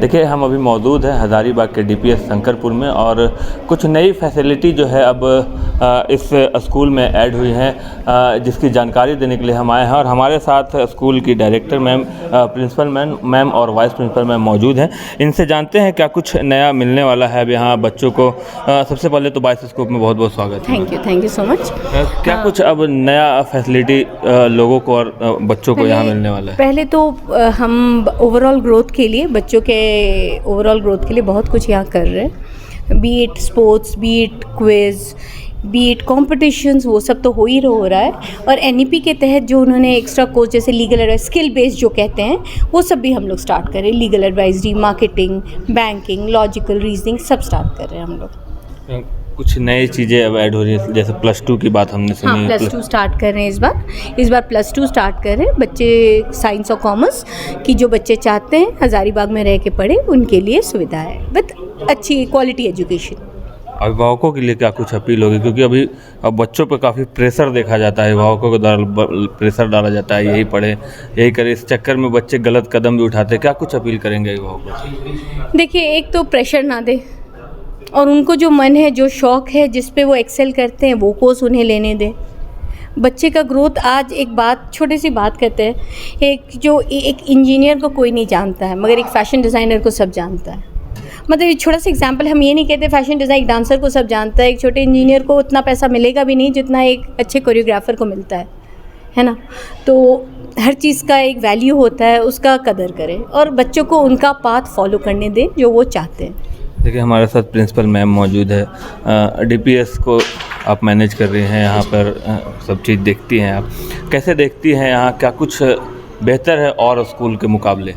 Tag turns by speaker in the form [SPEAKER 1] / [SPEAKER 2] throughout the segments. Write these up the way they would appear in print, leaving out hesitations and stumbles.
[SPEAKER 1] देखिए, हम अभी मौजूद हैं हज़ारीबाग के डीपीएस शंकरपुर में और कुछ नई फैसिलिटी जो है अब इस स्कूल में ऐड हुई हैं, जिसकी जानकारी देने के लिए हम आए हैं। और हमारे साथ स्कूल की डायरेक्टर मैम, प्रिंसिपल मैम और वाइस प्रिंसिपल मैम मौजूद हैं। इनसे जानते हैं क्या कुछ नया मिलने वाला है अब यहाँ बच्चों को। सबसे पहले तो बायस्कोप में बहुत बहुत स्वागत है।
[SPEAKER 2] Thank you so much.
[SPEAKER 1] क्या कुछ अब नया फैसिलिटी लोगों को और बच्चों को यहाँ मिलने वाला है?
[SPEAKER 2] पहले तो हम ओवरऑल ग्रोथ के लिए, बच्चों के ओवरऑल ग्रोथ के लिए बहुत कुछ यहाँ कर रहे हैं। B it sports, B it quiz, B it competitions, वो सब तो हो रहा है। और एनईपी के तहत जो उन्होंने एक्स्ट्रा कोर्स जैसे लीगल एडवाइस, स्किल बेस्ड जो कहते हैं, वो सब भी हम लोग स्टार्ट कर रहे हैं। Legal advisory, marketing, banking, logical reasoning सब स्टार्ट कर रहे हैं हम लोग।
[SPEAKER 1] कुछ नई चीज़ें अब ऐड हो रही है, जैसे +2 की बात हमने सुनी।
[SPEAKER 2] हाँ, +2 स्टार्ट कर रहे हैं इस बार +2 स्टार्ट कर रहे हैं। बच्चे साइंस और कॉमर्स की जो बच्चे चाहते हैं हज़ारीबाग में रह के पढ़े, उनके लिए सुविधा है विद अच्छी क्वालिटी एजुकेशन।
[SPEAKER 1] अभिभावकों के लिए क्या कुछ अपील होगी, क्योंकि अभी अब बच्चों पर काफ़ी प्रेशर देखा जाता है, अभिभावकों के द्वारा प्रेशर डाला जाता है, यही पढ़े यही करे। इस चक्कर में बच्चे गलत कदम भी उठाते हैं। क्या कुछ अपील करेंगे अभिभावकों?
[SPEAKER 2] देखिए, एक तो प्रेशर ना दे और उनको जो मन है, जो शौक़ है, जिस पे वो एक्सेल करते हैं, वो कोर्स उन्हें लेने दें। बच्चे का ग्रोथ, आज एक बात, छोटी सी बात कहते हैं, एक इंजीनियर को कोई नहीं जानता है मगर एक फ़ैशन डिज़ाइनर को सब जानता है। मतलब ये छोटा सा एग्जांपल, हम ये नहीं कहते फ़ैशन डिज़ाइन डांसर को सब जानता है, एक छोटे इंजीनियर को उतना पैसा मिलेगा भी नहीं जितना एक अच्छे कोरियोग्राफर को मिलता है ना। तो हर चीज़ का एक वैल्यू होता है, उसका कदर करें और बच्चों को उनका पाथ फॉलो करने दें जो वो चाहते हैं।
[SPEAKER 1] देखिए, हमारे साथ प्रिंसिपल मैम मौजूद है। डीपीएस को आप मैनेज कर रही हैं, यहाँ पर सब चीज़ देखती हैं आप। कैसे देखती हैं यहाँ, क्या कुछ बेहतर है और स्कूल के मुकाबले?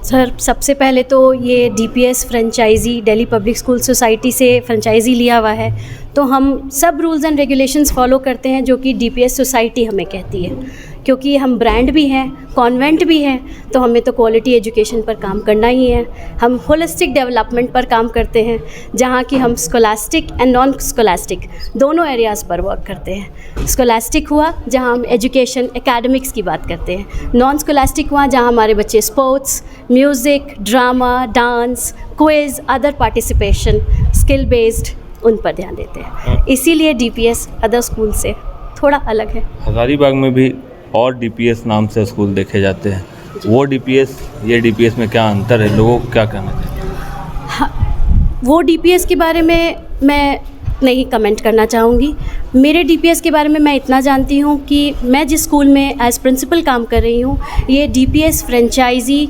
[SPEAKER 3] सर, सबसे पहले तो ये DPS franchise Delhi public school society से फ्रेंचाइजी लिया हुआ है, तो हम सब रूल्स एंड रेगुलेशंस फॉलो करते हैं जो कि डीपीएस सोसाइटी हमें कहती है। क्योंकि हम ब्रांड भी हैं, कॉन्वेंट भी हैं, तो हमें तो क्वालिटी एजुकेशन पर काम करना ही है। हम होलिस्टिक डेवलपमेंट पर काम करते हैं, जहाँ कि हम स्कोलास्टिक एंड नॉन स्कोलास्टिक दोनों एरियाज़ पर वर्क करते हैं। स्कोलास्टिक हुआ जहाँ हम एजुकेशन, एकेडमिक्स की बात करते हैं। नॉन स्कोलास्टिक हुआ जहाँ हमारे बच्चे sports, music, drama, dance, quiz, other participation, skill based, उन पर ध्यान देते हैं। इसीलिए डीपीएस अदर स्कूल से थोड़ा अलग है।
[SPEAKER 1] हज़ारीबाग में भी और डीपीएस नाम से स्कूल देखे जाते हैं, वो डीपीएस, ये डीपीएस में क्या अंतर है, लोगों को क्या कहना चाहिए?
[SPEAKER 3] हाँ, वो डीपीएस के बारे में मैं नहीं कमेंट करना चाहूँगी। मेरे डीपीएस के बारे में मैं इतना जानती हूँ कि मैं जिस स्कूल में एज प्रिंसिपल काम कर रही हूँ, ये डीपीएस फ्रेंचाइजी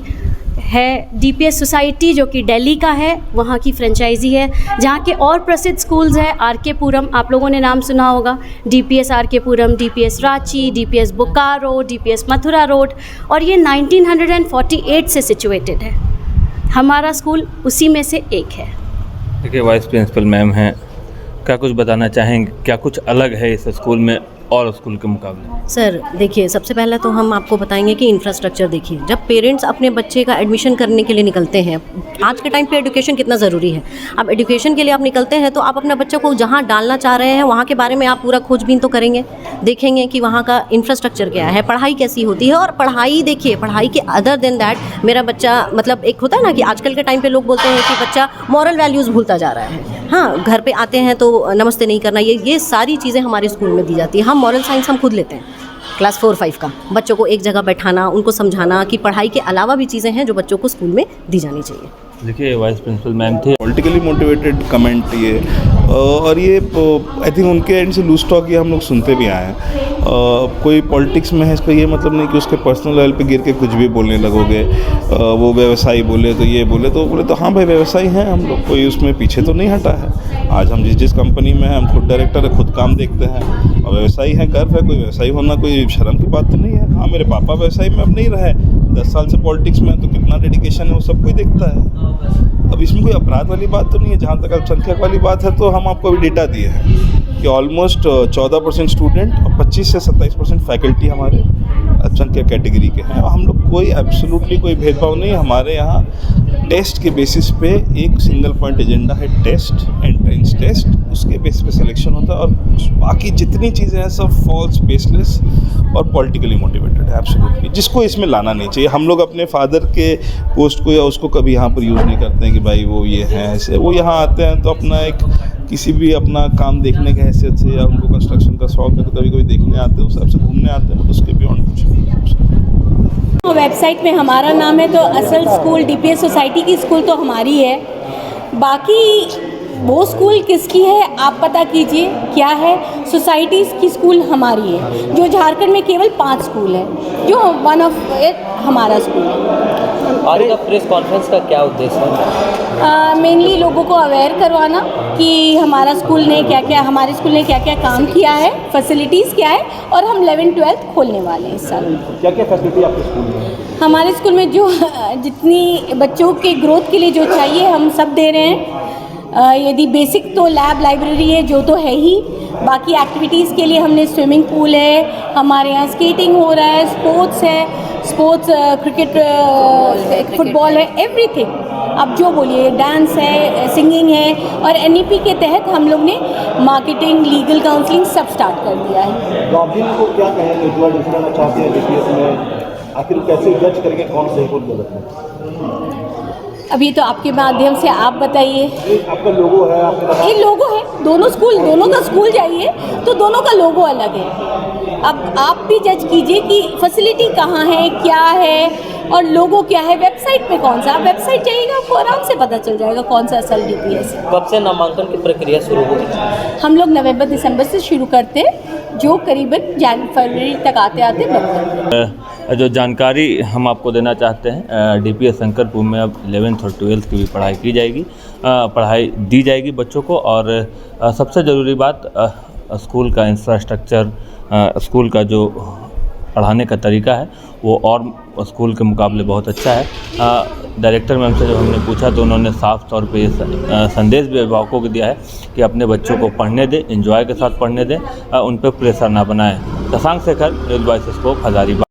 [SPEAKER 3] है। डीपीएस सोसाइटी जो कि दिल्ली का है, वहाँ की फ्रेंचाइजी है। जहाँ के और प्रसिद्ध स्कूल्स हैं, आर.के. पुरम, आप लोगों ने नाम सुना होगा, DPS RK. Puram, DPS Ranchi, DPS Bokaro, DPS Mathura road, और ये 1948 से सिचुएटेड है। हमारा स्कूल उसी में से एक है।
[SPEAKER 1] देखिए, वाइस प्रिंसिपल मैम हैं, क्या कुछ बताना चाहेंगे, क्या कुछ अलग है इस स्कूल में और स्कूल के मुकाबले?
[SPEAKER 4] सर देखिए, सबसे पहले तो हम आपको बताएंगे कि इंफ्रास्ट्रक्चर देखिए। जब पेरेंट्स अपने बच्चे का एडमिशन करने के लिए निकलते हैं, आज के टाइम पे एजुकेशन कितना ज़रूरी है। अब एजुकेशन के लिए आप निकलते हैं तो आप अपने बच्चों को जहाँ डालना चाह रहे हैं वहाँ के बारे में आप पूरा खोजबीन तो करेंगे, देखेंगे कि वहाँ का इंफ्रास्ट्रक्चर क्या है, पढ़ाई कैसी होती है। और पढ़ाई देखिए, पढ़ाई के अदर देन दैट मेरा बच्चा, मतलब एक होता है ना कि आजकल के टाइम पे लोग बोलते हैं कि बच्चा मॉरल वैल्यूज़ भूलता जा रहा है। हाँ, घर पे आते हैं तो नमस्ते नहीं करना, ये सारी चीज़ें हमारे स्कूल में दी जाती है। हम मॉरल साइंस हम खुद लेते हैं, क्लास 4-5 का। बच्चों को एक जगह बैठाना, उनको समझाना कि पढ़ाई के अलावा भी चीज़ें हैं जो बच्चों को स्कूल में दी जानी चाहिए।
[SPEAKER 1] देखिए, वाइस प्रिंसिपल मैम थे।
[SPEAKER 5] पॉलिटिकली मोटिवेटेड कमेंट ये, और ये आई थिंक उनके एंड से लूज टॉक ये हम लोग सुनते भी आए हैं। कोई पॉलिटिक्स में है, इसका ये मतलब नहीं कि उसके पर्सनल लेवल पे गिर के कुछ भी बोलने लगोगे। वो व्यवसायी बोले तो ये बोले तो हाँ भाई, व्यवसायी हैं हम लोग, कोई उसमें पीछे तो नहीं हटा है। आज हम जिस कंपनी में हैं, हम खुद डायरेक्टर है, खुद काम देखते हैं और व्यवसायी हैं, गर्व है। कोई व्यवसायी होना कोई शर्म की बात तो नहीं है। हाँ, मेरे पापा व्यवसायी में अब नहीं रहे, 10 साल से पॉलिटिक्स में, तो कितना डेडिकेशन है वो सब कोई देखता है। अब इसमें कोई अपराध वाली बात तो नहीं है। जहाँ तक अल्पसंख्यक वाली बात है, तो हम आपको अभी डेटा दिए हैं कि ऑलमोस्ट 14% स्टूडेंट और 25 से 27% फैकल्टी हमारे अल्पसंख्यक कैटेगरी के हैं। हम लोग कोई एब्सोल्युटली कोई भेदभाव नहीं, हमारे यहाँ टेस्ट के बेसिस पे एक सिंगल पॉइंट एजेंडा है, टेस्ट, एंट्रेंस टेस्ट, उसके बेस पे सिलेक्शन होता है और बाकी जितनी चीज़ें हैं सब फॉल्स, बेसलेस और पॉलिटिकली मोटिवेटेड है एब्सोल्युटली, जिसको इसमें लाना नहीं चाहिए। हम लोग अपने फादर के पोस्ट को या उसको कभी यहाँ पर यूज़ नहीं करते हैं कि भाई वो ये हैं ऐसे। वो यहाँ आते हैं तो अपना एक किसी भी अपना काम देखने के हैसियत से या उनको कंस्ट्रक्शन का शौक है तो कभी कभी देखने आते हैं, उस हिसाब से घूमने आते हैं, उसके बियॉन्ड कुछ नहीं।
[SPEAKER 2] वेबसाइट में हमारा नाम है तो असल स्कूल डीपीएस सोसाइटी की स्कूल तो हमारी है। बाकी वो स्कूल किसकी है आप पता कीजिए क्या है। सोसाइटीज़ की स्कूल हमारी है, जो झारखंड में केवल 5 स्कूल है, जो वन ऑफ इट हमारा स्कूल है।
[SPEAKER 6] आज का प्रेस कॉन्फ्रेंस का क्या उद्देश्य है?
[SPEAKER 2] मेनली लोगों को अवेयर करवाना कि हमारा स्कूल ने क्या क्या, हमारे स्कूल ने क्या क्या काम किया है, फैसिलिटीज़ क्या है, और हम 11th-12th खोलने वाले हैं इस साल।
[SPEAKER 7] क्या क्या फैसिलिटी आपके स्कूल में?
[SPEAKER 2] हमारे स्कूल में जो जितनी बच्चों के ग्रोथ के लिए जो चाहिए हम सब दे रहे हैं। यदि बेसिक तो लैब, लाइब्रेरी है जो तो है ही, बाकी एक्टिविटीज़ के लिए हमने स्विमिंग पूल है, हमारे यहाँ स्केटिंग हो रहा है, स्पोर्ट्स है, स्पोर्ट्स क्रिकेट, फुटबॉल है, एवरीथिंग आप जो बोलिए, डांस है, सिंगिंग है। और एनईपी के तहत हम लोग ने मार्केटिंग, लीगल काउंसलिंग सब स्टार्ट कर दिया है।
[SPEAKER 7] गार्जियन को क्या कहेंगे जो एडमिशन करना चाहते हैं डीपीएस में, आखिर कैसे जज करेंगे कौन सही कौन गलत है?
[SPEAKER 2] अभी तो आपके माध्यम से आप बताइए।
[SPEAKER 7] आपका लोगो है, आपका
[SPEAKER 2] ये लोगो है, दोनों स्कूल, दोनों का स्कूल जाइए तो दोनों का लोगो अलग है। अब आप भी जज कीजिए कि फैसिलिटी कहाँ है, क्या है और लोगो क्या है। वेबसाइट पे कौन सा, आप वेबसाइट जाइएगा आपको आराम से पता चल जाएगा कौन सा असल डीपीएस है।
[SPEAKER 6] कब से नामांकन की प्रक्रिया शुरू होगी?
[SPEAKER 2] हम लोग नवंबर-दिसंबर से शुरू करते हैं, जो करीबन फरवरी तक आते आते बंद करते हैं।
[SPEAKER 1] जो जानकारी हम आपको देना चाहते हैं, डीपीएस शंकरपुर में अब 11th और 12th की भी पढ़ाई की जाएगी, पढ़ाई दी जाएगी बच्चों को। और सबसे ज़रूरी बात स्कूल का इंफ्रास्ट्रक्चर, स्कूल का जो पढ़ाने का तरीका है वो और स्कूल के मुकाबले बहुत अच्छा है। डायरेक्टर मैम से जब हमने पूछा तो उन्होंने साफ तौर पे ये संदेश भी अभिभावकों को दिया है कि अपने बच्चों को पढ़ने दें, एंजॉय के साथ पढ़ने दें, उन पर प्रेशर ना बनाएं। Shashank Shekhar, news voice scope, Hazaribagh.